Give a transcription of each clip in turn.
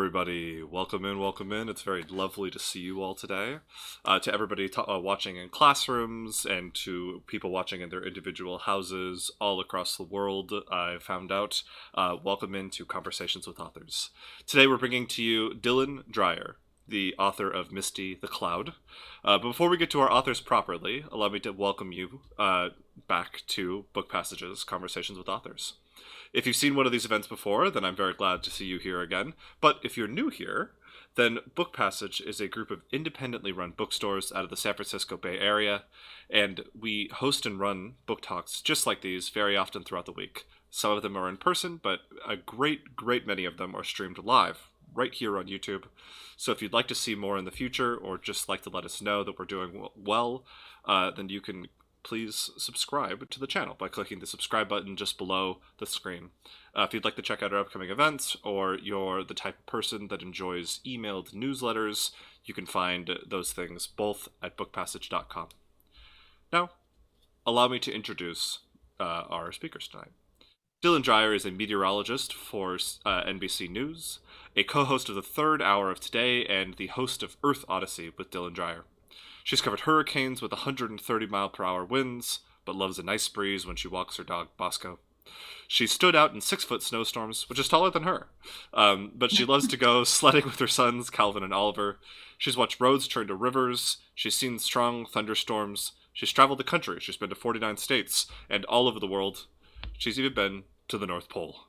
everybody. Welcome in, welcome in. It's very lovely to see you all today. To everybody watching in classrooms and to people watching in their individual houses all across the world, I found out, welcome into Conversations with Authors. Today we're bringing to you Dylan Dreyer, the author of Misty the Cloud. But before we get to our authors properly, allow me to welcome you back to Book Passages, Conversations with Authors. If you've seen one of these events before, then I'm very glad to see you here again. But if you're new here, then Book Passage is a group of independently run bookstores out of the San Francisco Bay Area, and we host and run book talks just like these very often throughout the week. Some of them are in person, but a great many of them are streamed live right here on YouTube. So if you'd like to see more in the future, or just like to let us know that we're doing well, then you can please subscribe to the channel by clicking the subscribe button just below the screen. If you'd like to check out our upcoming events, or you're the type of person that enjoys emailed newsletters, you can find those things both at bookpassage.com. Now, allow me to introduce our speakers tonight. Dylan Dreyer is a meteorologist for NBC News, a co-host of the third hour of Today, and the host of Earth Odyssey with Dylan Dreyer. She's covered hurricanes with 130-mile-per-hour winds, but loves a nice breeze when she walks her dog, Bosco. She stood out in 6-foot snowstorms, which is taller than her, but she loves to go sledding with her sons, Calvin and Oliver. She's watched roads turn to rivers. She's seen strong thunderstorms. She's traveled the country. She's been to 49 states and all over the world. She's even been to the North Pole.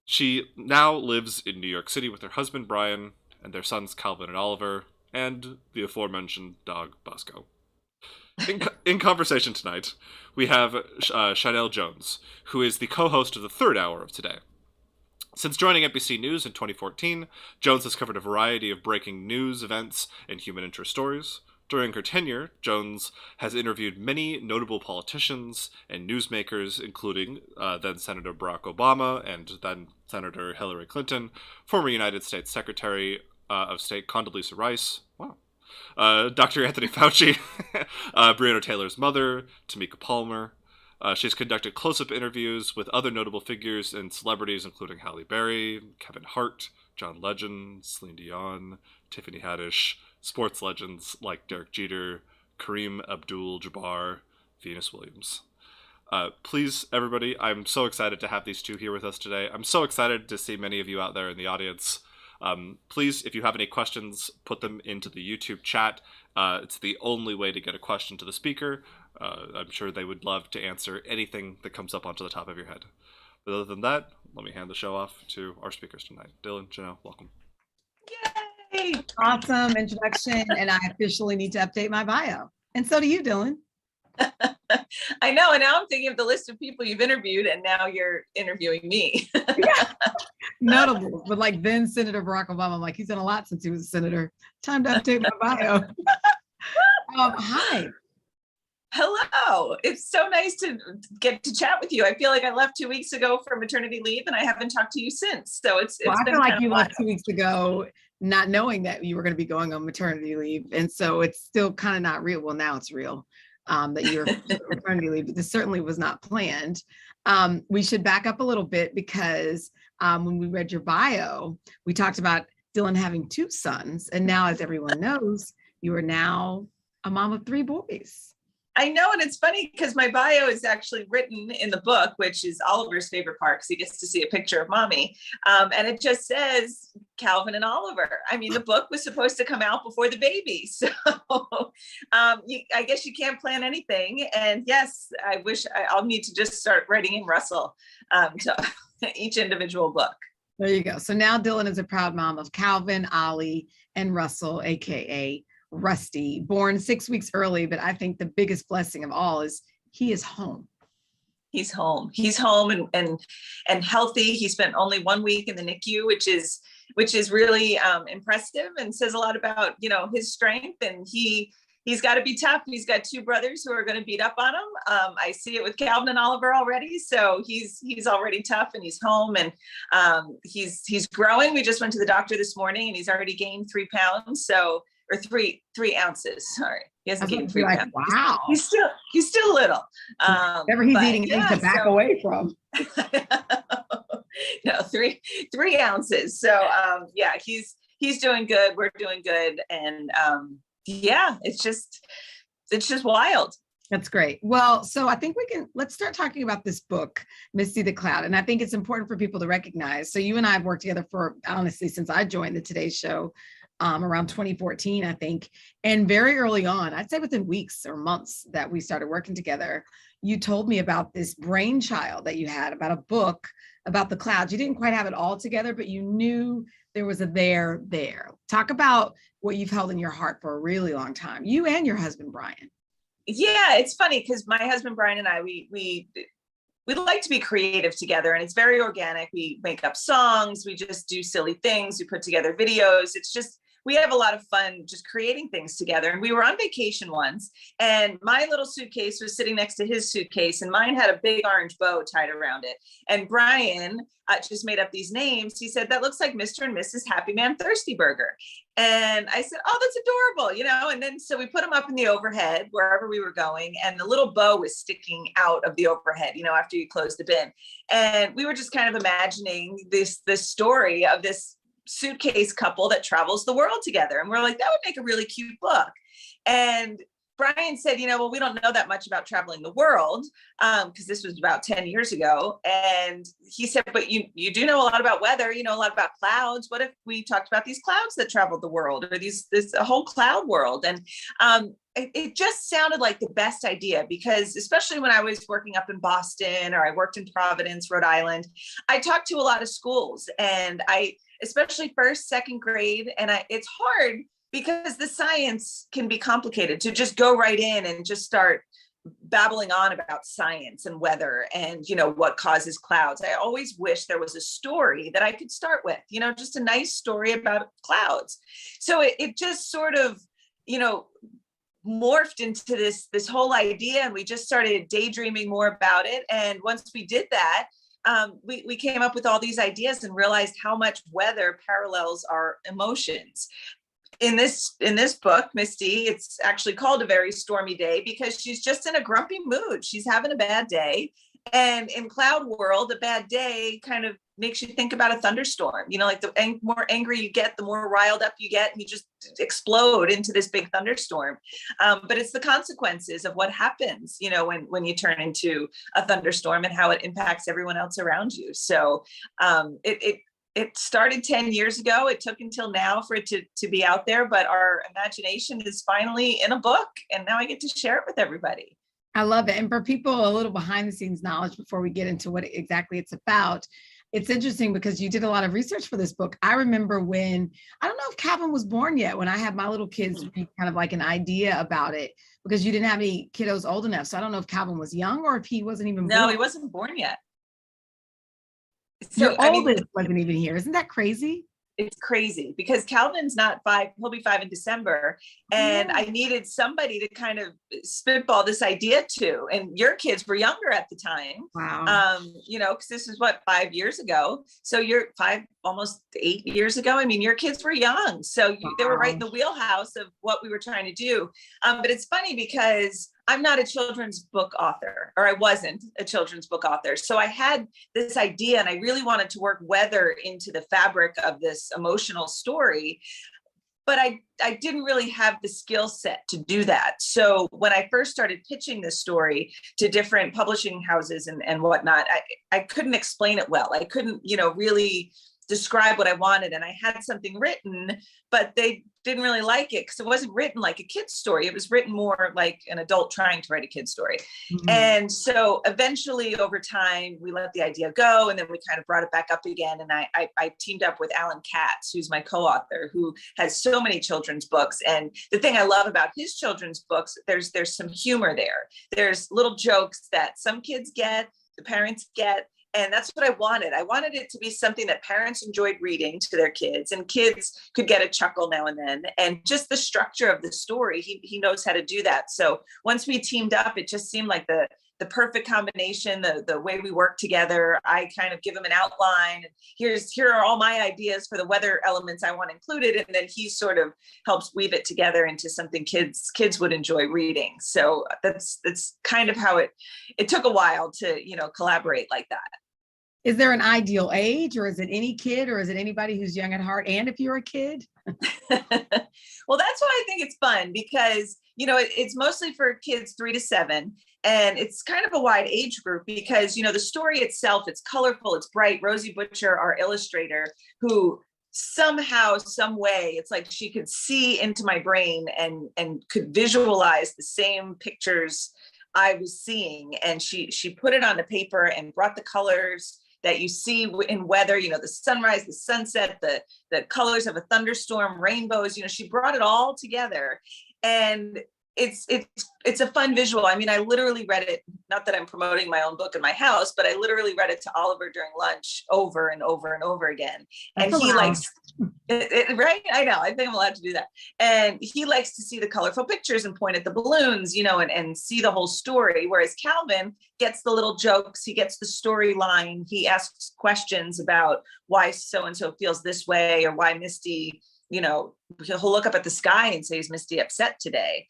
She now lives in New York City with her husband, Brian, and their sons, Calvin and Oliver, and the aforementioned dog, Bosco. In conversation tonight, we have Chanel Jones, who is the co-host of the third hour of Today. Since joining NBC News in 2014, Jones has covered a variety of breaking news, events, and human interest stories. During her tenure, Jones has interviewed many notable politicians and newsmakers, including then-Senator Barack Obama and then-Senator Hillary Clinton, former United States Secretary of State Condoleezza Rice, Dr. Anthony Fauci, Breonna Taylor's mother, Tamika Palmer. She's conducted close-up interviews with other notable figures and celebrities, including Halle Berry, Kevin Hart, John Legend, Celine Dion, Tiffany Haddish, sports legends like Derek Jeter, Kareem Abdul-Jabbar, Venus Williams. Please, everybody, I'm so excited to have these two here with us today. I'm so excited to see many of you out there in the audience. Please, if you have any questions, put them into the YouTube chat. It's the only way to get a question to the speaker. I'm sure they would love to answer anything that comes up onto the top of your head. But other than that, let me hand the show off to our speakers tonight. Dylan, Janelle, welcome. Yay! Awesome introduction, and I officially need to update my bio. And so do you, Dylan. I know, and now I'm thinking of the list of people you've interviewed, and now you're interviewing me. Yeah. Notable, but like then Senator Barack Obama, I'm like, he's done a lot since he was a senator. Time to update my bio. Hi. Hello. It's so nice to get to chat with you. I feel like I left 2 weeks ago for maternity leave, and I haven't talked to you since. So it's I been feel like kind you of left 2 weeks ago, not knowing that you were going to be going on maternity leave, and so it's still kind of not real. Well, now it's real. That you're maternity leave, but this certainly was not planned. We should back up a little bit because when we read your bio, we talked about Dylan having 2 sons, and now, as everyone knows, you are now a mom of 3 boys. I know, and it's funny because my bio is actually written in the book, which is Oliver's favorite part because he gets to see a picture of mommy. And it just says Calvin and Oliver. I mean, the book was supposed to come out before the baby. So I guess you can't plan anything. And yes, I'll need to just start writing in Russell to each individual book. There you go. So now Dylan is a proud mom of Calvin, Ollie, and Russell, AKA Rusty, born 6 weeks early, but I think the biggest blessing of all is he is home. He's home. He's home and healthy. He spent only 1 week in the NICU, which is really impressive and says a lot about, his strength. And he's got to be tough. He's got 2 brothers who are going to beat up on him. I see it with Calvin and Oliver already. So he's already tough, and he's home, and he's growing. We just went to the doctor this morning, and he's already gained 3 pounds. So or three ounces. Sorry, he hasn't gained 3 like, pounds. wow, He's still little. Whatever he's eating, he needs to back away from. No, three ounces. So yeah, he's doing good. We're doing good, and yeah, it's just wild. That's great. Well, so I think let's start talking about this book, Misty the Cloud. And I think it's important for people to recognize. So you and I have worked together for, honestly, since I joined the Today Show around 2014, I think. And very early on, I'd say within weeks or months that we started working together, you told me about this brainchild that you had about a book about the clouds. You didn't quite have it all together, but you knew there was a there. Talk about what you've held in your heart for a really long time, you and your husband, Brian. Yeah, it's funny because my husband Brian and I, we like to be creative together, and it's very organic. We make up songs, we just do silly things, we put together videos. It's just, we have a lot of fun just creating things together. And we were on vacation once, and my little suitcase was sitting next to his suitcase, and mine had a big orange bow tied around it. And Brian just made up these names. He said, that looks like Mr. and Mrs. Happy Man Thirsty Burger. And I said, oh, that's adorable, and then so we put them up in the overhead wherever we were going, and the little bow was sticking out of the overhead, after you close the bin. And we were just kind of imagining this story of this suitcase couple that travels the world together. And we're like, that would make a really cute book. And Brian said, well, we don't know that much about traveling the world, because this was about 10 years ago. And he said, but you do know a lot about weather, a lot about clouds. What if we talked about these clouds that traveled the world, or this a whole cloud world? And it just sounded like the best idea, because especially when I was working up in Boston, or I worked in Providence, Rhode Island, I talked to a lot of schools, and especially first, second grade. And it's hard because the science can be complicated to just go right in and just start babbling on about science and weather and, what causes clouds. I always wish there was a story that I could start with, just a nice story about clouds. So it just sort of, morphed into this whole idea, and we just started daydreaming more about it. And once we did that, we came up with all these ideas and realized how much weather parallels our emotions. In this book, Misty, it's actually called A Very Stormy Day because she's just in a grumpy mood. She's having a bad day. And in cloud world, a bad day kind of makes you think about a thunderstorm. Like the more angry you get, the more riled up you get, and you just explode into this big thunderstorm. But it's the consequences of what happens, when you turn into a thunderstorm, and how it impacts everyone else around you. So it started 10 years ago. It took until now for it to be out there, but our imagination is finally in a book, and now I get to share it with everybody. I love it. And for people, a little behind the scenes knowledge before we get into what exactly it's about. It's interesting because you did a lot of research for this book. I remember when, I don't know if Calvin was born yet, when I had my little kids read kind of like an idea about it, because you didn't have any kiddos old enough. So I don't know if Calvin was young or if he wasn't even born. No, he wasn't born yet. So your oldest wasn't even here. Isn't that crazy? It's crazy because Calvin's not 5, he'll be 5 in December. And I needed somebody to kind of spitball this idea to, and your kids were younger at the time. Wow. Because this is 5 years ago. So you're 5, almost 8 years ago. I mean, your kids were young. So they were right in the wheelhouse of what we were trying to do. But it's funny because I'm not a children's book author, or I wasn't a children's book author. So I had this idea, and I really wanted to work weather into the fabric of this emotional story, but I didn't really have the skill set to do that. So when I first started pitching this story to different publishing houses and whatnot, I couldn't explain it well. I couldn't, really describe what I wanted. And I had something written, but they didn't really like it because it wasn't written like a kid's story. It was written more like an adult trying to write a kid's story. Mm-hmm. And so eventually over time, we let the idea go, and then we kind of brought it back up again. And I teamed up with Alan Katz, who's my co-author, who has so many children's books. And the thing I love about his children's books, there's some humor there. There's little jokes that some kids get, the parents get. And that's what I wanted. I wanted it to be something that parents enjoyed reading to their kids, and kids could get a chuckle now and then. And just the structure of the story, he knows how to do that. So once we teamed up, it just seemed like the the perfect combination, the way we work together. I kind of give him an outline. Here are all my ideas for the weather elements I want included. And then he sort of helps weave it together into something kids would enjoy reading. So that's kind of how it took a while to, collaborate like that. Is there an ideal age, or is it any kid, or is it anybody who's young at heart? And if you're a kid? Well, that's why I think it's fun, because, it's mostly for kids 3 to 7. And it's kind of a wide age group because, the story itself, it's colorful, it's bright. Rosie Butcher, our illustrator, who somehow, some way, it's like she could see into my brain and could visualize the same pictures I was seeing. And she put it on the paper and brought the colors that you see in weather, the sunrise, the sunset, the colors of a thunderstorm, rainbows, she brought it all together. And it's a fun visual. I mean, I literally read it, not that I'm promoting my own book in my house, but I literally read it to Oliver during lunch over and over and over again. And he likes it, right? I know, I think I'm allowed to do that. And he likes to see the colorful pictures and point at the balloons, and see the whole story. Whereas Calvin gets the little jokes, he gets the storyline, he asks questions about why so-and-so feels this way, or why Misty, he'll look up at the sky and say, is Misty upset today?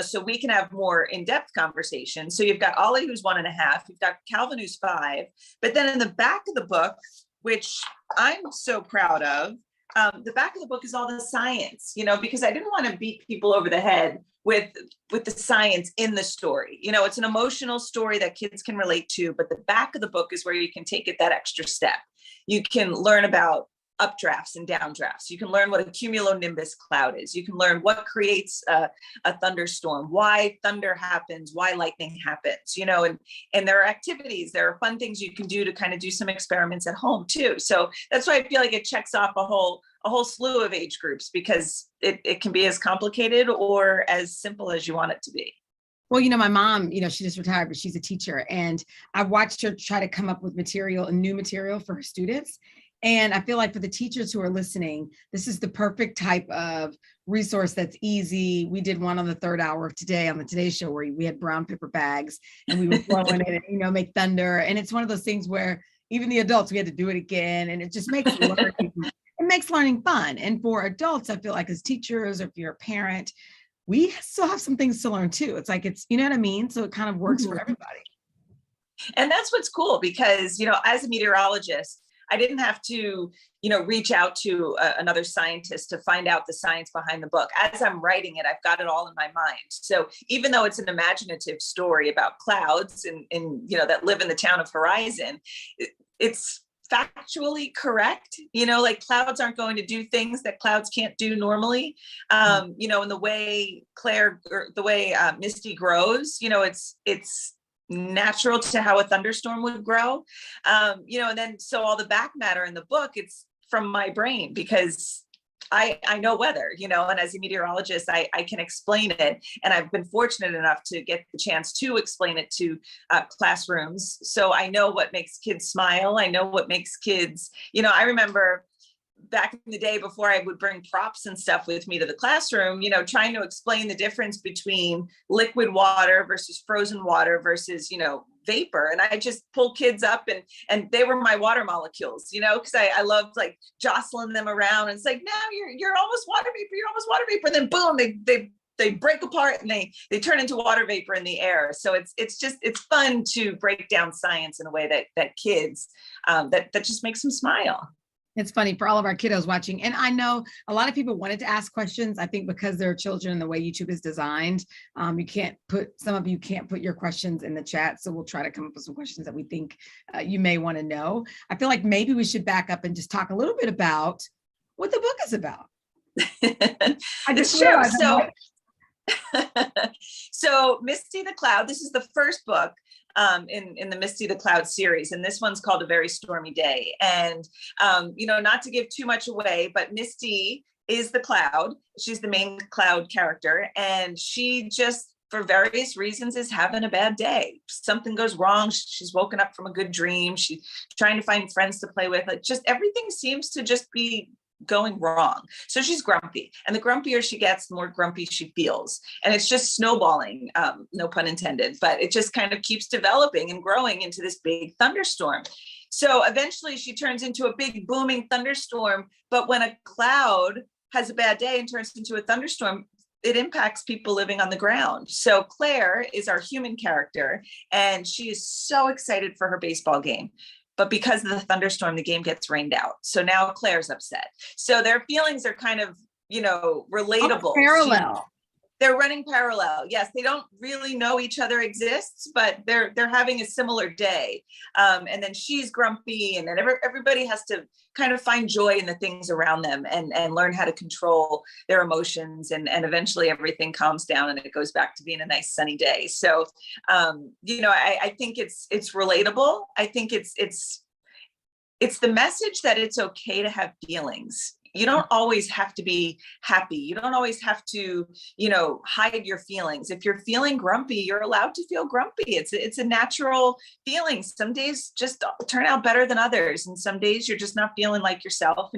So we can have more in-depth conversations. So you've got Ollie, who's 1.5, you've got Calvin, who's 5, but then in the back of the book, which I'm so proud of, the back of the book is all the science, because I didn't want to beat people over the head with the science in the story. It's an emotional story that kids can relate to, but the back of the book is where you can take it that extra step. You can learn about updrafts and downdrafts. You can learn what a cumulonimbus cloud is. You can learn what creates a thunderstorm, why thunder happens, why lightning happens, and there are activities, there are fun things you can do to kind of do some experiments at home too. So that's why I feel like it checks off a whole slew of age groups, because it can be as complicated or as simple as you want it to be. Well, my mom, she just retired, but she's a teacher, and I watched her try to come up with new material for her students. And I feel like for the teachers who are listening, this is the perfect type of resource that's easy. We did one on the 3rd hour of today on the Today Show where we had brown paper bags and we were throwing it and, make thunder. And it's one of those things where even the adults, we had to do it again. And it just makes learning fun. And for adults, I feel like as teachers, or if you're a parent, we still have some things to learn too. It's like, you know what I mean? So it kind of works for everybody. And that's what's cool because, as a meteorologist, I didn't have to, reach out to another scientist to find out the science behind the book. As I'm writing it, I've got it all in my mind. So even though it's an imaginative story about clouds and that live in the town of Horizon, it's factually correct. Like clouds aren't going to do things that clouds can't do normally. And the way Misty grows, it's natural to how a thunderstorm would grow. And then so all the back matter in the book, it's from my brain because I know weather, and as a meteorologist, I can explain it. And I've been fortunate enough to get the chance to explain it to classrooms. So I know what makes kids smile. I know what makes kids, I remember back in the day before I would bring props and stuff with me to the classroom, trying to explain the difference between liquid water versus frozen water versus, vapor. And I just pull kids up and they were my water molecules, because I loved like jostling them around. And it's like, no, you're almost water vapor. You're almost water vapor. And then boom, they break apart and they turn into water vapor in the air. So it's fun to break down science in a way that kids, that just makes them smile. It's funny for all of our kiddos watching. And I know a lot of people wanted to ask questions. I think because they're children and the way YouTube is designed, some of you can't put your questions in the chat. So we'll try to come up with some questions that we think you may want to know. I feel like maybe we should back up and just talk a little bit about what the book is about. I just realized. So Misty the Cloud, this is the first book in the Misty the Cloud series. And this one's called A Very Stormy Day. And, not to give too much away, but Misty is the cloud. She's the main cloud character. And she just, for various reasons, is having a bad day. Something goes wrong. She's woken up from a good dream. She's trying to find friends to play with. Like just everything seems to just be going wrong. So she's grumpy, and the grumpier she gets, the more grumpy she feels. And it's just snowballing, no pun intended, but it just kind of keeps developing and growing into this big thunderstorm. So eventually she turns into a big booming thunderstorm. But when a cloud has a bad day and turns into a thunderstorm, it impacts people living on the ground. So Claire is our human character, and she is so excited for her baseball game. But because of the thunderstorm, the game gets rained out. So now Claire's upset. So their feelings are kind of, relatable. Parallel. They're running parallel. Yes, they don't really know each other exists, but they're having a similar day. And then she's grumpy, and then everybody has to kind of find joy in the things around them and learn how to control their emotions. And eventually everything calms down and it goes back to being a nice sunny day. So, I think it's relatable. I think it's the message that it's okay to have feelings. You don't always have to be happy. You don't always have to, hide your feelings. If you're feeling grumpy, you're allowed to feel grumpy. It's a natural feeling. Some days just turn out better than others. And some days you're just not feeling like yourself.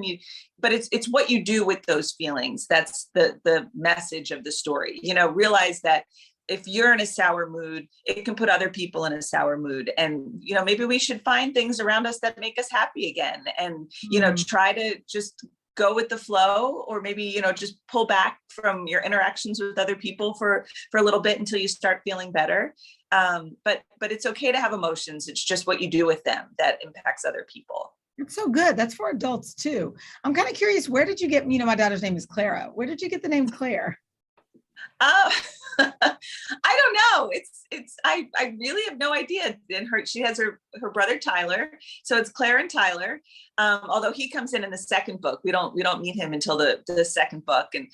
But it's what you do with those feelings. That's the message of the story. Realize that if you're in a sour mood, it can put other people in a sour mood. And, maybe we should find things around us that make us happy again. And, try to just go with the flow, or maybe, just pull back from your interactions with other people for a little bit until you start feeling better. But it's okay to have emotions. It's just what you do with them that impacts other people. It's so good. That's for adults too. I'm kind of curious, where did you get, my daughter's name is Clara. Where did you get the name Claire? I don't know. I really have no idea. And she has her brother Tyler, so it's Claire and Tyler. Although he comes in the second book, we don't meet him until the second book. And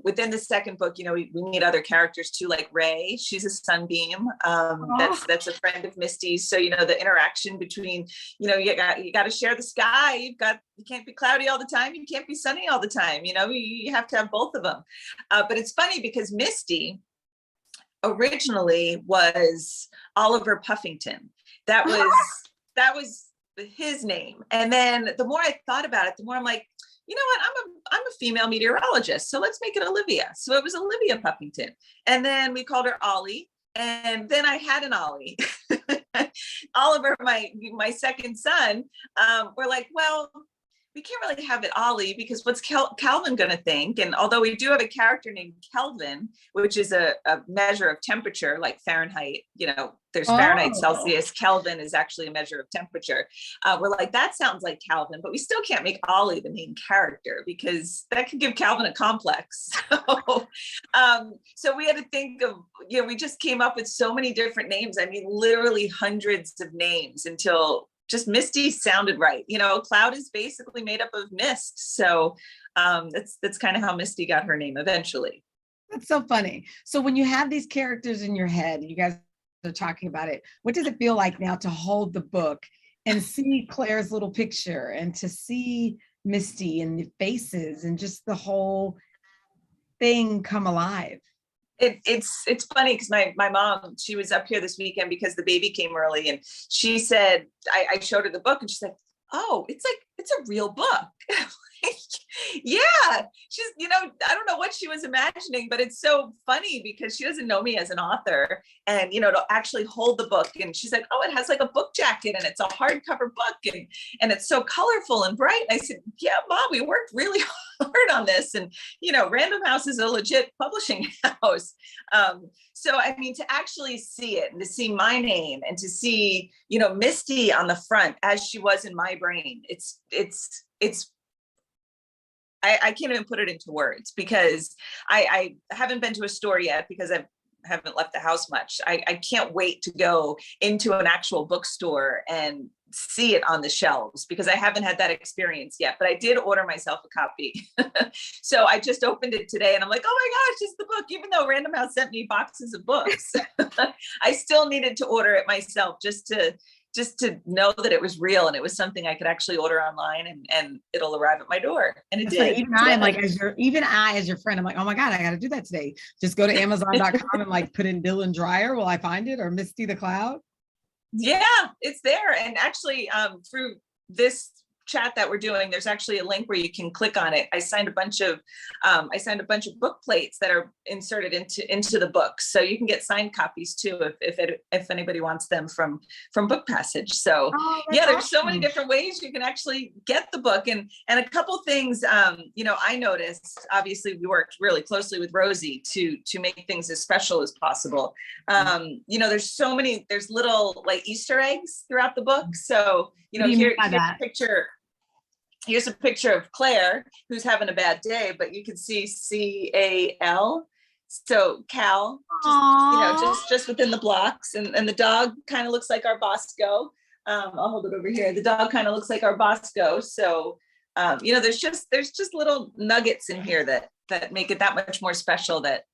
within the second book, we meet other characters too, like Ray. She's a sunbeam. That's a friend of Misty's. So the interaction between, you got to share the sky. You can't be cloudy all the time. You can't be sunny all the time. You have to have both of them. But it's funny because Misty originally was Oliver Puffington. That was his name. And then the more I thought about it, the more I'm like, you know what? I'm a female meteorologist, so let's make it Olivia. So it was Olivia Puffington. And then we called her Ollie. And then I had an Ollie. Oliver, my second son, we're like, well, we can't really have it Ollie because what's Calvin going to think? And although we do have a character named Kelvin, which is a measure of temperature, like Fahrenheit, there's Fahrenheit, Celsius. Kelvin is actually a measure of temperature. We're like, that sounds like Calvin, but we still can't make Ollie the main character because that could give Calvin a complex. So we had to think of, we just came up with so many different names. I mean, literally hundreds of names until just Misty sounded right. Cloud is basically made up of mist. So that's kind of how Misty got her name eventually. That's so funny. So when you have these characters in your head, you guys are talking about it, what does it feel like now to hold the book and see Claire's little picture and to see Misty and the faces and just the whole thing come alive? It's funny because my mom, she was up here this weekend because the baby came early, and she said, I showed her the book and she's like, oh, it's a real book. Yeah, she's, I don't know what she was imagining, but it's so funny because she doesn't know me as an author, and, to actually hold the book. And she's like, oh, it has like a book jacket and it's a hardcover book and it's so colorful and bright. And I said, yeah, Mom, we worked really hard on this. And, Random House is a legit publishing house. So, I mean, to actually see it and to see my name and to see, Misty on the front as she was in my brain, I can't even put it into words because I haven't been to a store yet because I haven't left the house much. I can't wait to go into an actual bookstore and see it on the shelves because I haven't had that experience yet, but I did order myself a copy. So I just opened it today and I'm like, oh my gosh, it's the book. Even though Random House sent me boxes of books, I still needed to order it myself just to know that it was real and it was something I could actually order online and it'll arrive at my door. And it did. Like, even I, as your friend, I'm like, oh my God, I got to do that today. Just go to Amazon.com and put in Dylan Dreyer. Will I find it? Or Misty the Cloud? Yeah, it's there. And actually through this chat that we're doing, there's actually a link where you can click on it. I signed a bunch of book plates that are inserted into the book, so you can get signed copies too if anybody wants them from Book Passage. So yeah, there's so many different ways you can actually get the book, and a couple things I noticed. Obviously, we worked really closely with Rosie to make things as special as possible. There's little like Easter eggs throughout the book. So here's a picture of Claire, who's having a bad day, but you can see Cal. So Cal, just within the blocks, and the dog kind of looks like our Bosco. I'll hold it over here. The dog kind of looks like our Bosco. So there's just little nuggets in here that make it that much more special, that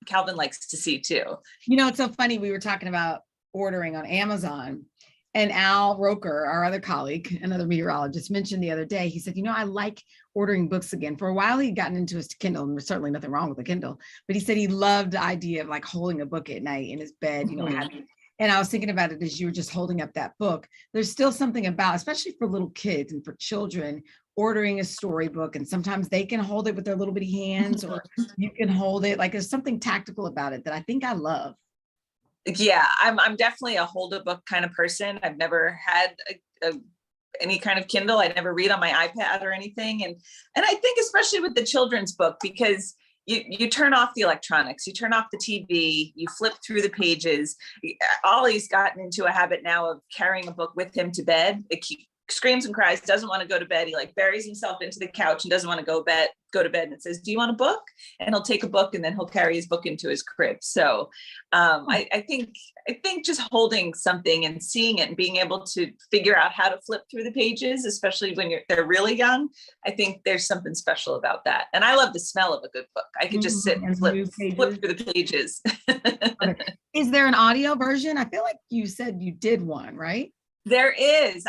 Calvin likes to see too. It's so funny. We were talking about ordering on Amazon, and Al Roker, our other colleague, another meteorologist, mentioned the other day, he said, I like ordering books again. For a while, he'd gotten into his Kindle, and there's certainly nothing wrong with a Kindle, but he said he loved the idea of like holding a book at night in his bed, and I was thinking about it as you were just holding up that book. There's still something about, especially for little kids and for children, ordering a storybook, and sometimes they can hold it with their little bitty hands, or you can hold it. Like, there's something tactical about it that I think I love. Yeah, I'm definitely a hold a book kind of person. I've never had any kind of Kindle. I never read on my iPad or anything. And I think especially with the children's book, because you turn off the electronics, you turn off the TV, you flip through the pages. Ollie's gotten into a habit now of carrying a book with him to bed. He screams and cries, doesn't want to go to bed. He like buries himself into the couch and doesn't want to go to bed, and it says, "Do you want a book?" And he'll take a book, and then he'll carry his book into his crib. So I think just holding something and seeing it and being able to figure out how to flip through the pages, especially when they're really young, I think there's something special about that. And I love the smell of a good book. I could just sit and flip through the pages. Is there an audio version? I feel like you said you did one, right? There is.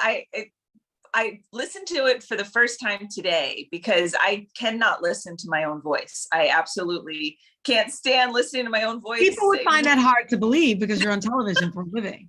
I listened to it for the first time today because I cannot listen to my own voice. I absolutely can't stand listening to my own voice. People would find that hard to believe because you're on television for a living.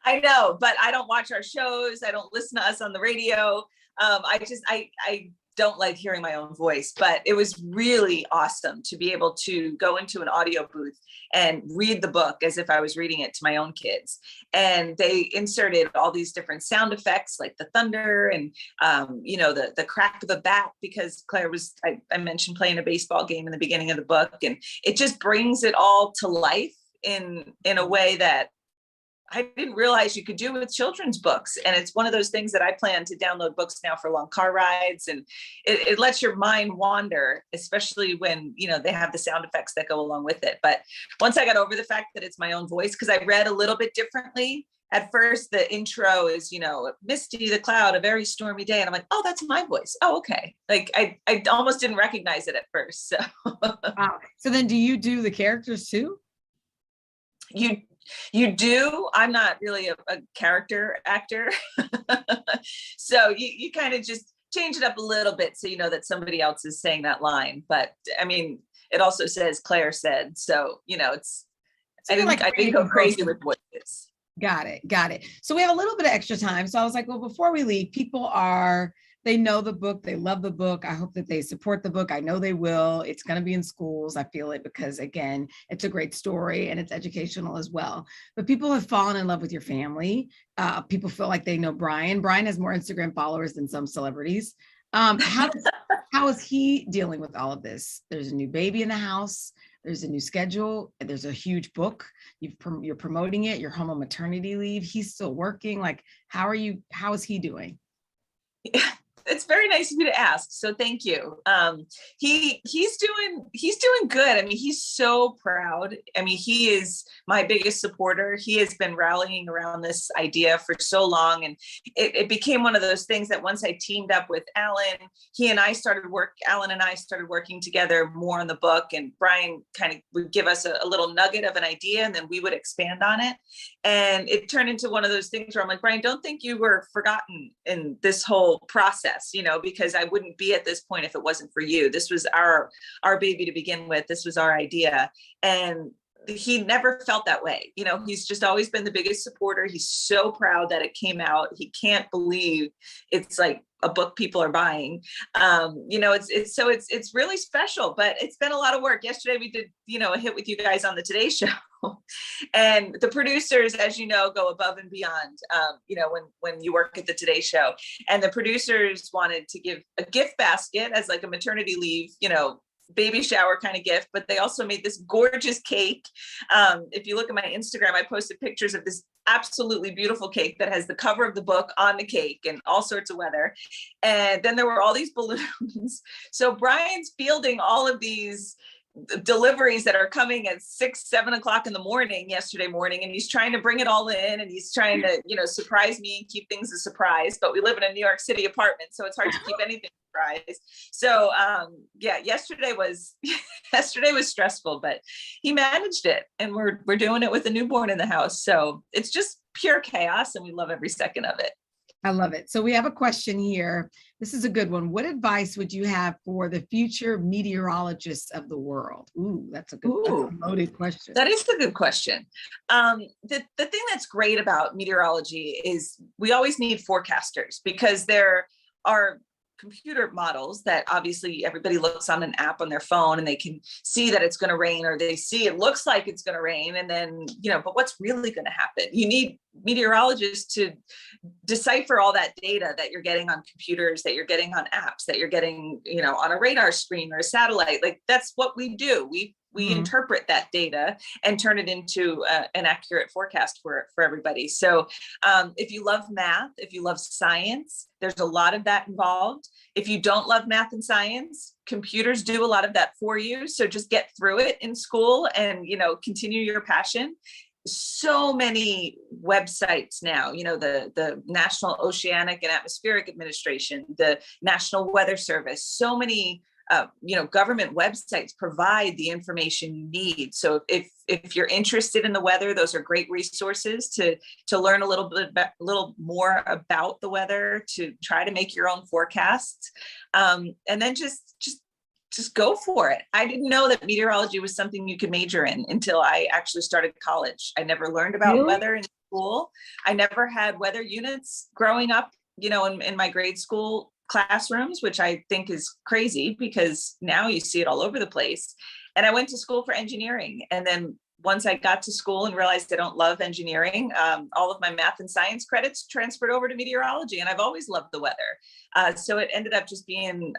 I know, but I don't watch our shows. I don't listen to us on the radio. I don't like hearing my own voice, but it was really awesome to be able to go into an audio booth and read the book as if I was reading it to my own kids. And they inserted all these different sound effects, like the thunder and, the crack of a bat, because Claire was, I mentioned playing a baseball game in the beginning of the book, and it just brings it all to life in a way that I didn't realize you could do with children's books. And it's one of those things that I plan to download books now for long car rides. And it lets your mind wander, especially when, they have the sound effects that go along with it. But once I got over the fact that it's my own voice, because I read a little bit differently. At first, the intro is, Misty the Cloud, a very stormy day. And I'm like, oh, that's my voice. Oh, okay. Like I almost didn't recognize it at first. So, wow. So then do you do the characters too? You do. I'm not really a character actor. So you kind of just change it up a little bit so you know that somebody else is saying that line. But I mean, it also says Claire said. So, I didn't go crazy with voices. Got it. So we have a little bit of extra time. So I was like, well, before we leave, they know the book, they love the book. I hope that they support the book. I know they will. It's going to be in schools. I feel it because, again, it's a great story and it's educational as well. But people have fallen in love with your family. People feel like they know Brian. Brian has more Instagram followers than some celebrities. How is he dealing with all of this? There's a new baby in the house. There's a new schedule. There's a huge book. You're promoting it. You're home on maternity leave. He's still working. Like, how is he doing? It's very nice of you to ask. So thank you. He's doing good. I mean, he's so proud. I mean, he is my biggest supporter. He has been rallying around this idea for so long. And it became one of those things that once I teamed up with Alan, Alan and I started working together more on the book, and Brian kind of would give us a little nugget of an idea, and then we would expand on it. And it turned into one of those things where I'm like, Brian, don't think you were forgotten in this whole process. Because I wouldn't be at this point if it wasn't for you. This was our baby to begin with. This was our idea. And he never felt that way. You know, he's just always been the biggest supporter. He's so proud that it came out. He can't believe it's like a book people are buying. You know, it's really special, but it's been a lot of work. Yesterday we did, you know, a hit with you guys on the Today Show. And the producers, as you know, go above and beyond, you know, when you work at the Today Show. And the producers wanted to give a gift basket as like a maternity leave, you know, baby shower kind of gift, but they also made this gorgeous cake. If you look at my Instagram, I posted pictures of this absolutely beautiful cake that has the cover of the book on the cake and all sorts of weather. And then there were all these balloons. So Brian's fielding all of these deliveries that are coming at 6-7 o'clock in the morning yesterday morning, and he's trying to bring it all in, and he's trying to, you know, surprise me and keep things a surprise. But we live in a New York City apartment, so it's hard to keep anything a surprise. So yeah, yesterday was stressful, but he managed it, and we're doing it with a newborn in the house. So it's just pure chaos, and we love every second of it. I love it. So we have a question here. This is a good one. What advice would you have for the future meteorologists of the world? Ooh, that's a loaded question. That is a good question. The thing that's great about meteorology is we always need forecasters, because there are computer models that obviously everybody looks on an app on their phone and they can see that it's going to rain, or they see it looks like it's going to rain, and then, you know, but what's really going to happen? You need meteorologists to decipher all that data that you're getting on computers, that you're getting on apps, that you're getting, you know, on a radar screen or a satellite. Like, that's what we do. We interpret that data and turn it into an accurate forecast for everybody. So if you love math, if you love science, there's a lot of that involved. If you don't love math and science, computers do a lot of that for you. So just get through it in school and, you know, continue your passion. So many websites now, you know, the National Oceanic and Atmospheric Administration, the National Weather Service, so many you know, government websites provide the information you need. So if you're interested in the weather, those are great resources to learn a little more about the weather, to try to make your own forecasts, and then just go for it. I didn't know that meteorology was something you could major in until I actually started college. I never learned about weather in school. I never had weather units growing up, you know, in my grade school classrooms, which I think is crazy, because now you see it all over the place. And I went to school for engineering. And then once I got to school and realized I don't love engineering, all of my math and science credits transferred over to meteorology. And I've always loved the weather. So it ended up just being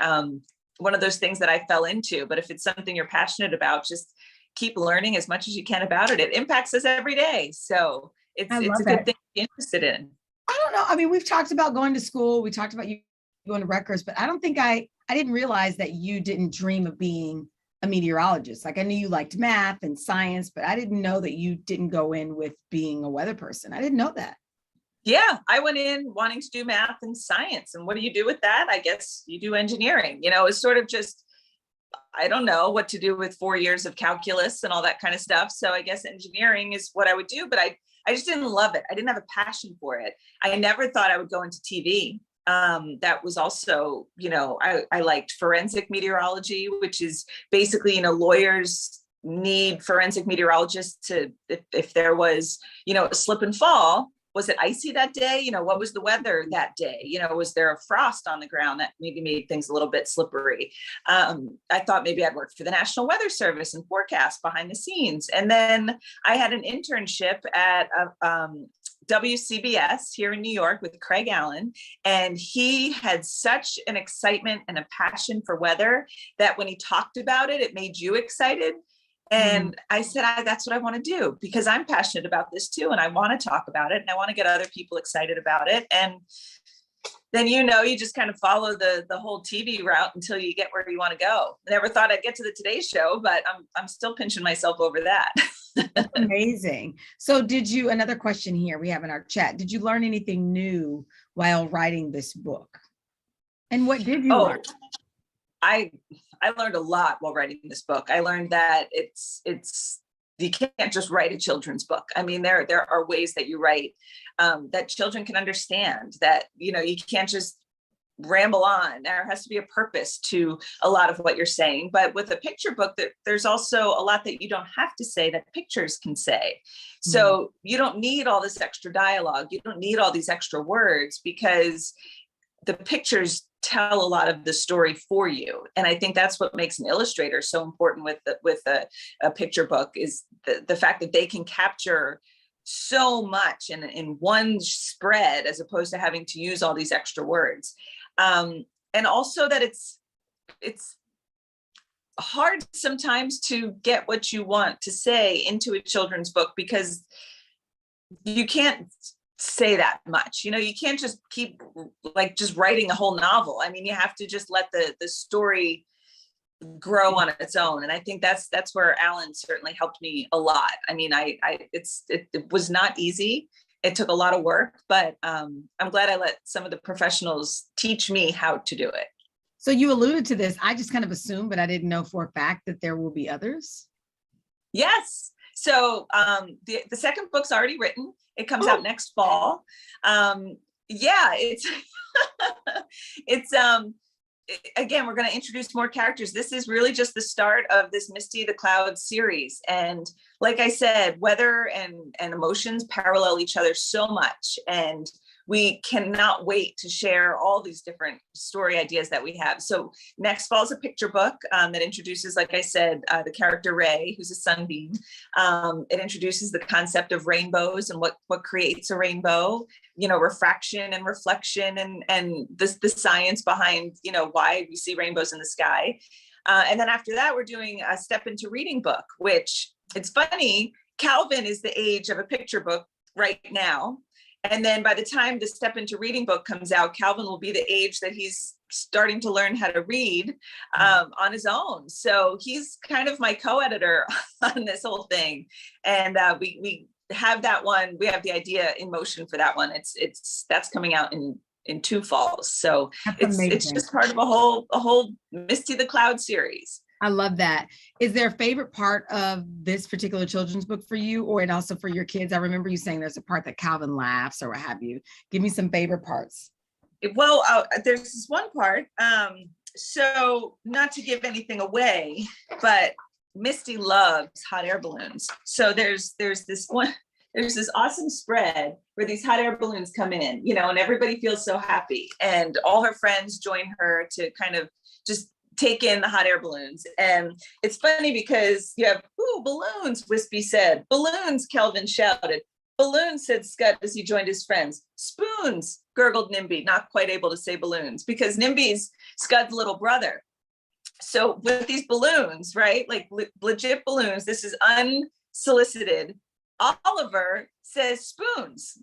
one of those things that I fell into. But if it's something you're passionate about, just keep learning as much as you can about it. It impacts us every day. So it's a good thing to be interested in. I don't know. I mean, we've talked about going to school. We talked about you going to Rutgers, but I don't think I didn't realize that you didn't dream of being a meteorologist. Like, I knew you liked math and science, but I didn't know that you didn't go in with being a weather person. I didn't know that. Yeah, I went in wanting to do math and science. And what do you do with that? I guess you do engineering. You know, it's sort of just, I don't know what to do with 4 years of calculus and all that kind of stuff. So I guess engineering is what I would do, but I just didn't love it. I didn't have a passion for it. I never thought I would go into TV. That was also, you know, I liked forensic meteorology, which is basically, you know, lawyers need forensic meteorologists to, if there was, you know, a slip and fall, was it icy that day? You know, what was the weather that day? You know, was there a frost on the ground that maybe made things a little bit slippery? I thought maybe I'd work for the National Weather Service and forecast behind the scenes. And then I had an internship at WCBS here in New York with Craig Allen, and he had such an excitement and a passion for weather that when he talked about it, it made you excited. And I said, that's what I want to do, because I'm passionate about this too. And I want to talk about it, and I want to get other people excited about it. And then, you know, you just kind of follow the whole TV route until you get where you want to go. I never thought I'd get to the Today Show, but I'm still pinching myself over that. That's amazing. So another question here we have in our chat, did you learn anything new while writing this book? And what did you learn? I learned a lot while writing this book. I learned that it's you can't just write a children's book. I mean, there are ways that you write that children can understand, that, you know, you can't just ramble on. There has to be a purpose to a lot of what you're saying. But with a picture book, there's also a lot that you don't have to say that pictures can say. So you don't need all this extra dialogue. You don't need all these extra words, because the pictures tell a lot of the story for you. And I think that's what makes an illustrator so important with a picture book, is the fact that they can capture so much in one spread, as opposed to having to use all these extra words. And also that it's hard sometimes to get what you want to say into a children's book, because you can't say that much. You can't just keep just writing a whole novel. I mean, you have to just let the story grow on its own. And I think that's where Alan certainly helped me a lot. I mean, it was not easy. It took a lot of work, but I'm glad I let some of the professionals teach me how to do it. So you alluded to this. I just kind of assumed, but I didn't know for a fact that there will be others. Yes. So the second book's already written. It comes out next fall. It's again, we're going to introduce more characters. This is really just the start of this Misty the Cloud series. And like I said, weather and emotions parallel each other so much. And we cannot wait to share all these different story ideas that we have. So next fall is a picture book that introduces, like I said, the character Ray, who's a sunbeam. It introduces the concept of rainbows and what creates a rainbow, refraction and reflection, and the science behind, why we see rainbows in the sky. And then after that, we're doing a Step Into Reading book, which, it's funny, Calvin is the age of a picture book right now. And then by the time the Step Into Reading book comes out, Calvin will be the age that he's starting to learn how to read on his own. So he's kind of my co-editor on this whole thing. And we have that one. We have the idea in motion for that one. That's coming out in 2 falls. So it's just part of a whole Misty the Cloud series. I love that. Is there a favorite part of this particular children's book for you, or and also for your kids? I remember you saying there's a part that Calvin laughs or what have you. Give me some favorite parts. Well, there's this one part. So not to give anything away, but Misty loves hot air balloons. So there's this awesome spread where these hot air balloons come in, and everybody feels so happy. And all her friends join her to kind of just take in the hot air balloons. And it's funny because you have, "Ooh, balloons," Wispy said. "Balloons," Kelvin shouted. "Balloons," said Scud as he joined his friends. "Spoons," gurgled Nimby, not quite able to say balloons because Nimby's Scud's little brother. So with these balloons, right, like legit balloons, this is unsolicited. Oliver says spoons.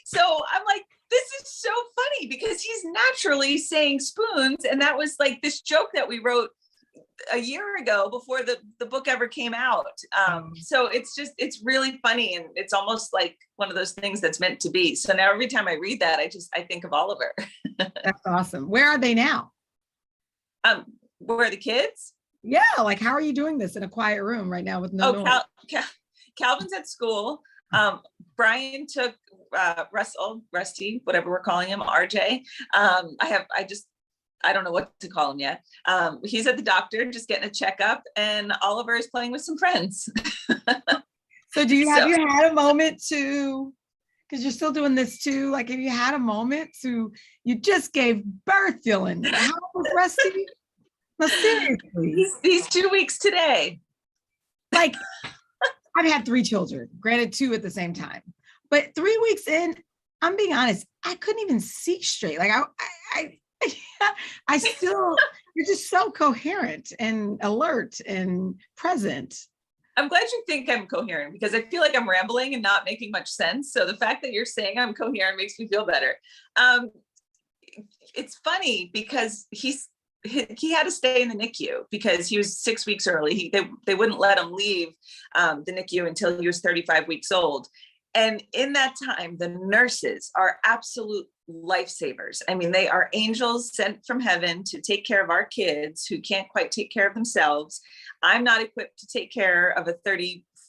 So I'm like, this is so funny because he's naturally saying spoons. And that was like this joke that we wrote a year ago before the book ever came out. So it's really funny. And it's almost like one of those things that's meant to be. So now every time I read that, I think of Oliver. That's awesome. Where are they now? Where are the kids? Yeah. Like, how are you doing this in a quiet room right now with no noise? Calvin's at school. Brian took Rusty, whatever we're calling him, RJ. I don't know what to call him yet. He's at the doctor, just getting a checkup, and Oliver is playing with some friends. So have you had a moment to, because you're still doing this too, like, have you had a moment to, you just gave birth, Dylan. How was Rusty? No, seriously. He's 2 weeks today. Like, I've had 3 children, granted 2 at the same time, but 3 weeks in, I'm being honest, I couldn't even see straight. Like I still, you're just so coherent and alert and present. I'm glad you think I'm coherent because I feel like I'm rambling and not making much sense. So the fact that you're saying I'm coherent makes me feel better. It's funny because he had to stay in the NICU because he was 6 weeks early. They wouldn't let him leave the NICU until he was 35 weeks old. And in that time, the nurses are absolute lifesavers. I mean, they are angels sent from heaven to take care of our kids who can't quite take care of themselves. I'm not equipped to take care of a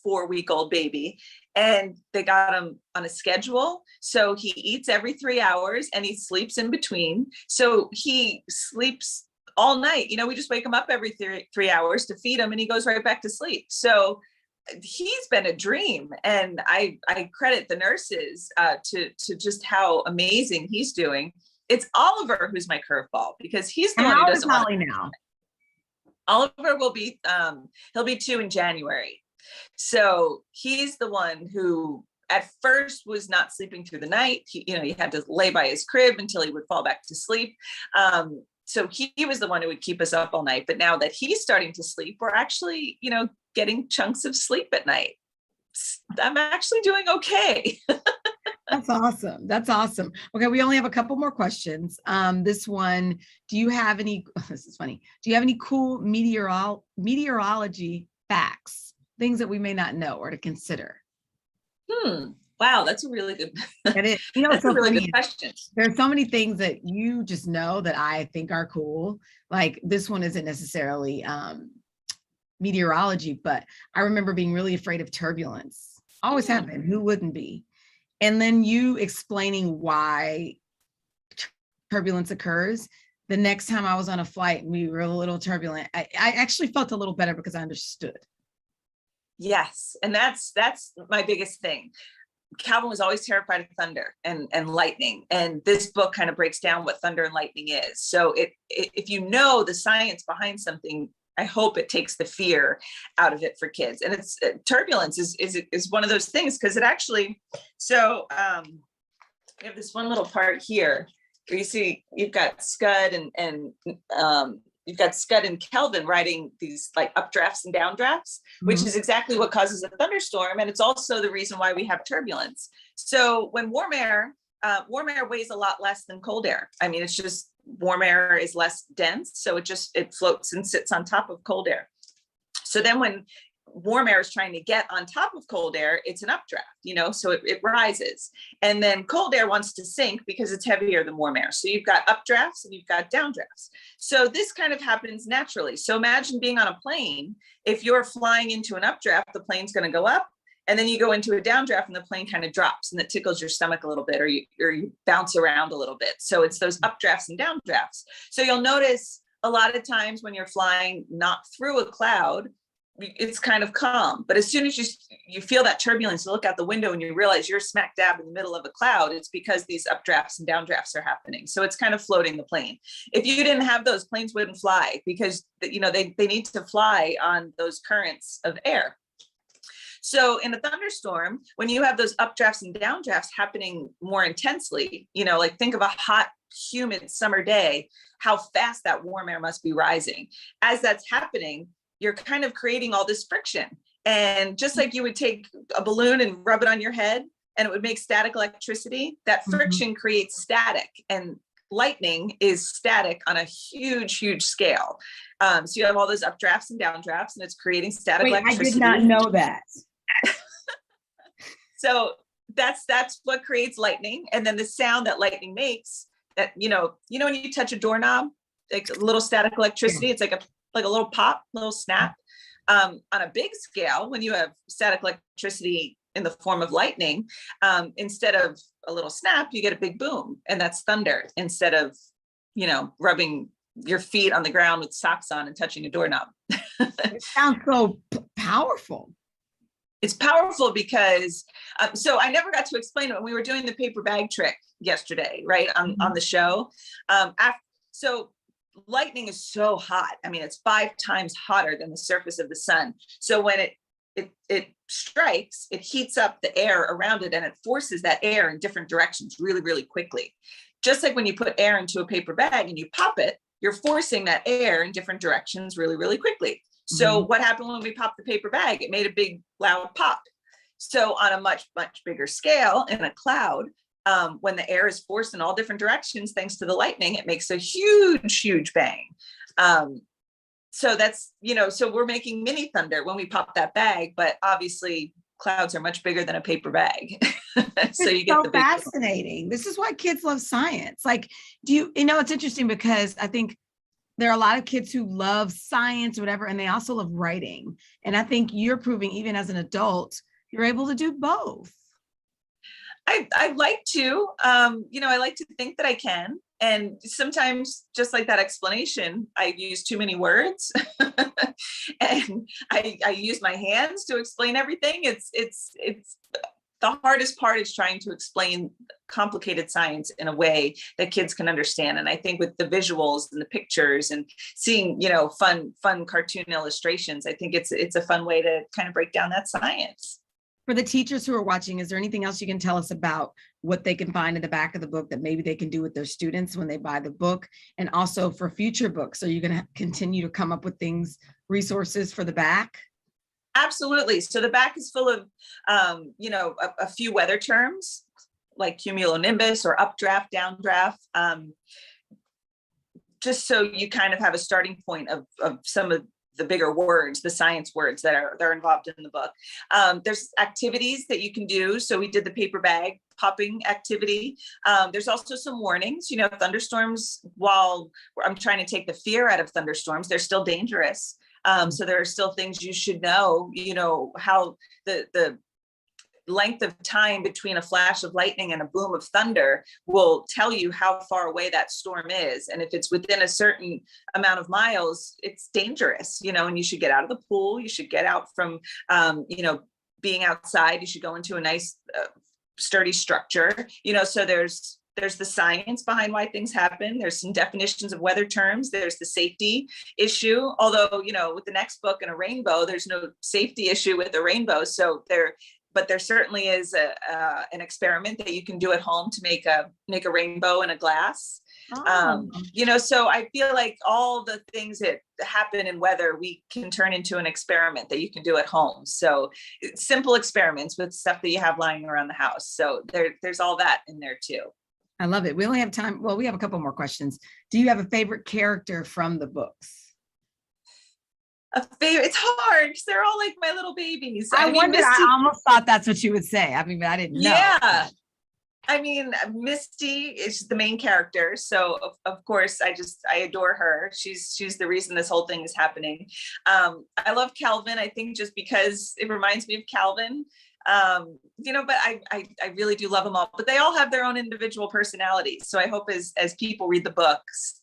4-week-old baby, and they got him on a schedule. So he eats every 3 hours and he sleeps in between. So he sleeps all night. We just wake him up every 3 hours to feed him, and he goes right back to sleep. So he's been a dream, and I credit the nurses to just how amazing he's doing. It's Oliver who's my curveball, because he's the one who doesn't want to. Now? Oliver will be he'll be 2 in January. So he's the one who at first was not sleeping through the night. He had to lay by his crib until he would fall back to sleep. So he was the one who would keep us up all night. But now that he's starting to sleep, we're actually, getting chunks of sleep at night. I'm actually doing okay. That's awesome. That's awesome. Okay, we only have a couple more questions. This one, this is funny. Do you have any cool meteorology facts, things that we may not know or to consider? Wow, that's a really good. It is. That's so a really funny. good question. There's so many things that you just know that I think are cool. Like this one isn't necessarily meteorology, but I remember being really afraid of turbulence. Always have been. Who wouldn't be? And then you explaining why turbulence occurs. The next time I was on a flight and we were a little turbulent, I actually felt a little better because I understood. Yes, and that's my biggest thing. Calvin was always terrified of thunder and lightning. And this book kind of breaks down what thunder and lightning is. So if you know the science behind something, I hope it takes the fear out of it for kids. And it's turbulence is one of those things, because it actually, so we have this one little part here where you see you've got Scud and you've got Scud and Kelvin riding these like updrafts and downdrafts, which is exactly what causes a thunderstorm. And it's also the reason why we have turbulence. So when warm air weighs a lot less than cold air. I mean, it's just warm air is less dense. So it floats and sits on top of cold air. So then when warm air is trying to get on top of cold air, it's an updraft, so it rises. And then cold air wants to sink because it's heavier than warm air. So you've got updrafts and you've got downdrafts. So this kind of happens naturally. So imagine being on a plane. If you're flying into an updraft, the plane's going to go up, and then you go into a downdraft and the plane kind of drops, and it tickles your stomach a little bit, or you bounce around a little bit. So it's those updrafts and downdrafts. So you'll notice a lot of times when you're flying not through a cloud, it's kind of calm. But as soon as you feel that turbulence, you look out the window and you realize you're smack dab in the middle of a cloud, it's because these updrafts and downdrafts are happening. So it's kind of floating the plane. If you didn't have those, planes wouldn't fly, because they need to fly on those currents of air. So in a thunderstorm, when you have those updrafts and downdrafts happening more intensely, like think of a hot, humid summer day, how fast that warm air must be rising. As that's happening, you're kind of creating all this friction. And just like you would take a balloon and rub it on your head and it would make static electricity, that friction creates static, and lightning is static on a huge, huge scale. So you have all those updrafts and downdrafts, and it's creating static electricity. I did not know that. So that's what creates lightning. And then the sound that lightning makes, that when you touch a doorknob, like a little static electricity, it's like a little pop, little snap. On a big scale, when you have static electricity in the form of lightning, instead of a little snap, you get a big boom, and that's thunder, instead of rubbing your feet on the ground with socks on and touching a doorknob. It sounds so powerful. It's powerful because, so I never got to explain it when we were doing the paper bag trick yesterday, right, on the show. So lightning is so hot. I mean, it's 5 times hotter than the surface of the sun. So when it strikes, it heats up the air around it, and it forces that air in different directions really, really quickly. Just like when you put air into a paper bag and you pop it, you're forcing that air in different directions really, really quickly. So what happened when we popped the paper bag? It made a big loud pop. So on a much, much bigger scale in a cloud, when the air is forced in all different directions, thanks to the lightning, it makes a huge, huge bang. So that's, so we're making mini thunder when we pop that bag, but obviously clouds are much bigger than a paper bag. So you get the big fascinating. This is why kids love science. Like, it's interesting because I think there are a lot of kids who love science or whatever, and they also love writing. And I think you're proving, even as an adult, you're able to do both. I like to, I like to think that I can. And sometimes, just like that explanation, I use too many words and I use my hands to explain everything. It's the hardest part is trying to explain complicated science in a way that kids can understand. And I think with the visuals and the pictures and seeing, fun cartoon illustrations, I think it's a fun way to kind of break down that science. For the teachers who are watching, is there anything else you can tell us about what they can find in the back of the book that maybe they can do with their students when they buy the book? And also for future books, are you going to continue to come up with resources for the back? Absolutely. So the back is full of, a few weather terms like cumulonimbus or updraft, downdraft, just so you kind of have a starting point of some of the bigger words, the science words that are involved in the book. There's activities that you can do. So we did the paper bag popping activity. There's also some warnings, thunderstorms, while I'm trying to take the fear out of thunderstorms, they're still dangerous. So there are still things you should know, how the length of time between a flash of lightning and a boom of thunder will tell you how far away that storm is. And if it's within a certain amount of miles, it's dangerous, and you should get out of the pool. You should get out from, being outside. You should go into a nice, sturdy structure, so there's the science behind why things happen. There's some definitions of weather terms. There's the safety issue. Although, with the next book and a rainbow, there's no safety issue with a rainbow. So but there certainly is an experiment that you can do at home to make a rainbow in a glass. Oh. So I feel like all the things that happen in weather, we can turn into an experiment that you can do at home. So simple experiments with stuff that you have lying around the house. So there's all that in there too. I love it. We only have time. Well, we have a couple more questions. Do you have a favorite character from the books? A favorite? It's hard because they're all like my little babies. I wondered. I almost thought that's what you would say. I mean, I didn't know. Yeah. Misty is the main character. So of course, I adore her. She's the reason this whole thing is happening. I love Calvin, I think just because it reminds me of Calvin. But I really do love them all, but they all have their own individual personalities. So I hope as people read the books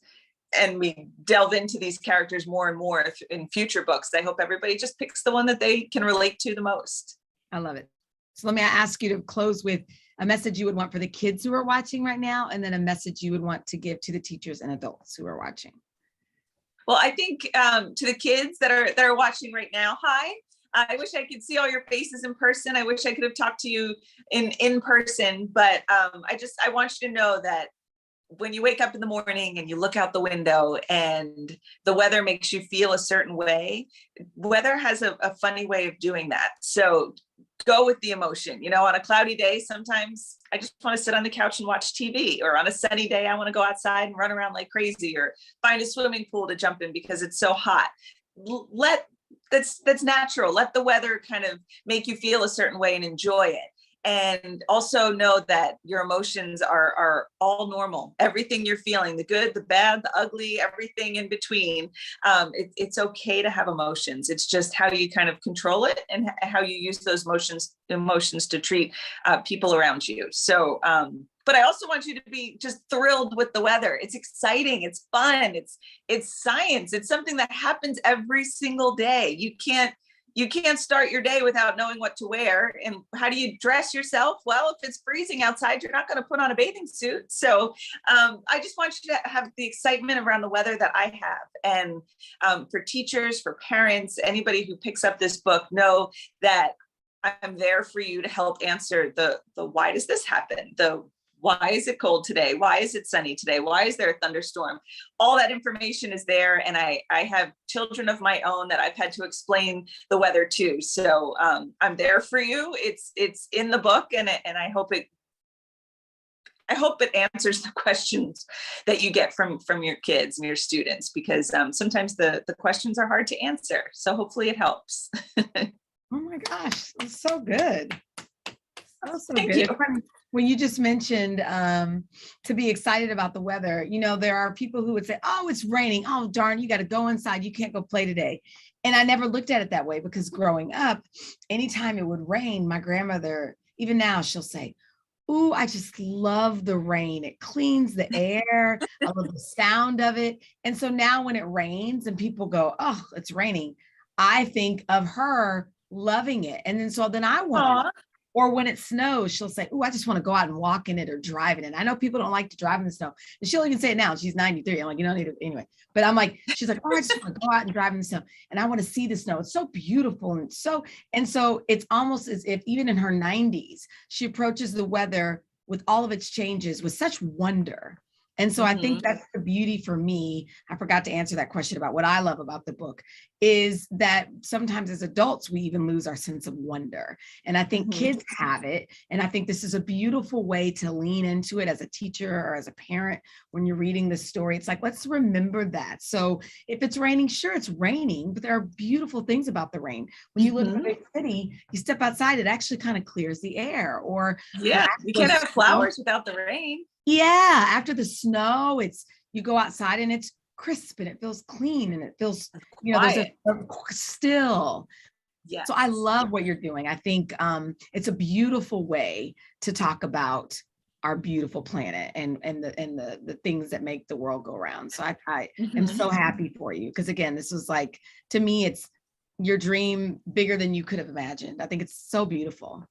and we delve into these characters more and more in future books, I hope everybody just picks the one that they can relate to the most. I love it. So let me ask you to close with a message you would want for the kids who are watching right now, and then a message you would want to give to the teachers and adults who are watching. Well, I think to the kids that are watching right now, hi. I wish I could see all your faces in person. I wish I could have talked to you in person, but I want you to know that when you wake up in the morning and you look out the window and the weather makes you feel a certain way, weather has a funny way of doing that. So go with the emotion. On a cloudy day, sometimes I just want to sit on the couch and watch TV, or on a sunny day, I want to go outside and run around like crazy, or find a swimming pool to jump in because it's so hot. That's natural. Let the weather kind of make you feel a certain way and enjoy it. And also know that your emotions are all normal. Everything you're feeling, the good, the bad, the ugly, everything in between. It's okay to have emotions. It's just how you kind of control it and how you use those emotions to treat people around you. So, but I also want you to be just thrilled with the weather. It's exciting. It's fun. It's science. It's something that happens every single day. You can't start your day without knowing what to wear. And how do you dress yourself? Well, if it's freezing outside, you're not going to put on a bathing suit. So I just want you to have the excitement around the weather that I have. And for teachers, for parents, anybody who picks up this book, know that I'm there for you to help answer the why does this happen? Why is it cold today? Why is it sunny today? Why is there a thunderstorm? All that information is there. And I have children of my own that I've had to explain the weather to. So I'm there for you. It's in the book, and I hope it answers the questions that you get from your kids and your students, because sometimes the questions are hard to answer. So hopefully it helps. Oh my gosh, that's so good. So Thank good. you. when you just mentioned to be excited about the weather, you know, there are people who would say, oh, it's raining. Oh, darn, you got to go inside. You can't go play today. And I never looked at it that way because growing up, anytime it would rain, my grandmother, even now, she'll say, ooh, I just love the rain. It cleans the air. I love the sound of it. And so now when it rains and people go, oh, it's raining, I think of her loving it. And then so then I want to. Or when it snows, she'll say, oh, I just want to go out and walk in it or drive in it. I know people don't like to drive in the snow. And she'll even say it now. She's 93. I'm like, you don't need it anyway. But I'm like, she's like, oh, I just want to go out and drive in the snow. And I want to see the snow. It's so beautiful. And so it's almost as if even in her 90s, she approaches the weather with all of its changes with such wonder. And so I think that's the beauty for me. I forgot to answer that question about what I love about the book is that sometimes as adults, we even lose our sense of wonder. And I think kids have it. And I think this is a beautiful way to lean into it as a teacher or as a parent. When you're reading the story, it's like, let's remember that. So if it's raining, sure, it's raining, but there are beautiful things about the rain. When you live in a big city, you step outside, it actually kind of clears the air. Or yeah, you can't have flowers without the rain. Yeah, after the snow, you go outside and it's crisp and it feels clean and it feels, you know, there's a still. Yeah. So I love what you're doing. I think it's a beautiful way to talk about our beautiful planet and the things that make the world go round. So I am so happy for you because again, this was like, to me, it's your dream bigger than you could have imagined. I think it's so beautiful.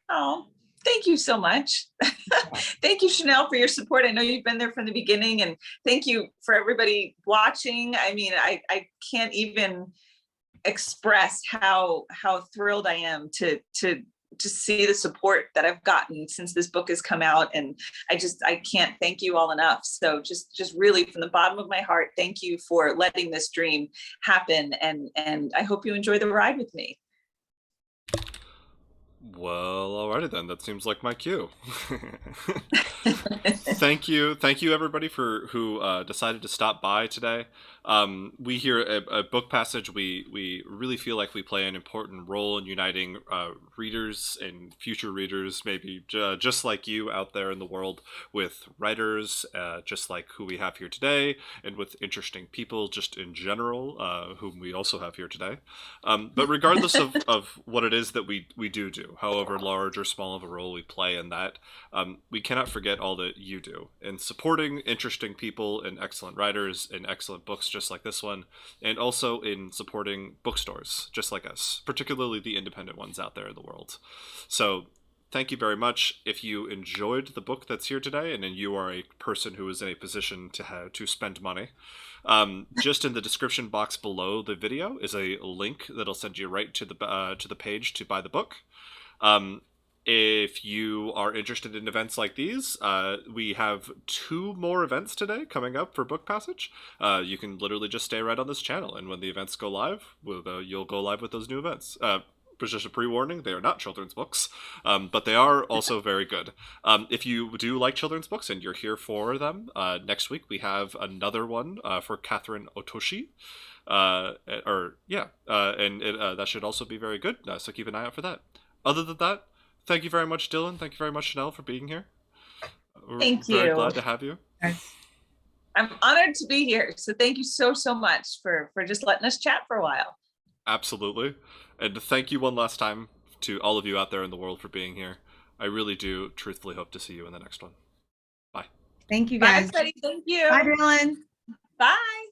Oh, thank you so much. Thank you, Chanel, for your support. I know you've been there from the beginning, and thank you for everybody watching. I mean, I can't even express how thrilled I am to see the support that I've gotten since this book has come out. And I can't thank you all enough. So just really from the bottom of my heart, thank you for letting this dream happen. And I hope you enjoy the ride with me. Well, alrighty then. That seems like my cue. Thank you, everybody who decided to stop by today. We here at Book Passage, we really feel like we play an important role in uniting readers and future readers, maybe just like you out there in the world, with writers, just like who we have here today, and with interesting people just in general, whom we also have here today. But regardless of what it is that we do, however large or small of a role we play in that, we cannot forget all that you do in supporting interesting people and excellent writers and excellent books just like this one, and also in supporting bookstores just like us, particularly the independent ones out there in the world. So thank you very much. If you enjoyed the book that's here today, and then you are a person who is in a position to spend money, just in the description box below the video is a link that'll send you right to the page to buy the book. If you are interested in events like these, we have 2 more events today coming up for Book Passage. You can literally just stay right on this channel, and when the events go live, you'll go live with those new events. But just a pre-warning, they are not children's books, but they are also very good. If you do like children's books and you're here for them, next week we have another one for Catherine Otoshi. And that should also be very good, so keep an eye out for that. Other than that, thank you very much, Dylan. Thank you very much, Chanel, for being here. Thank you. Very glad to have you. I'm honored to be here. So thank you so much for just letting us chat for a while. Absolutely. And thank you one last time to all of you out there in the world for being here. I really do truthfully hope to see you in the next one. Bye. Thank you, guys. Bye, Betty. Thank you. Bye, Dylan. Bye.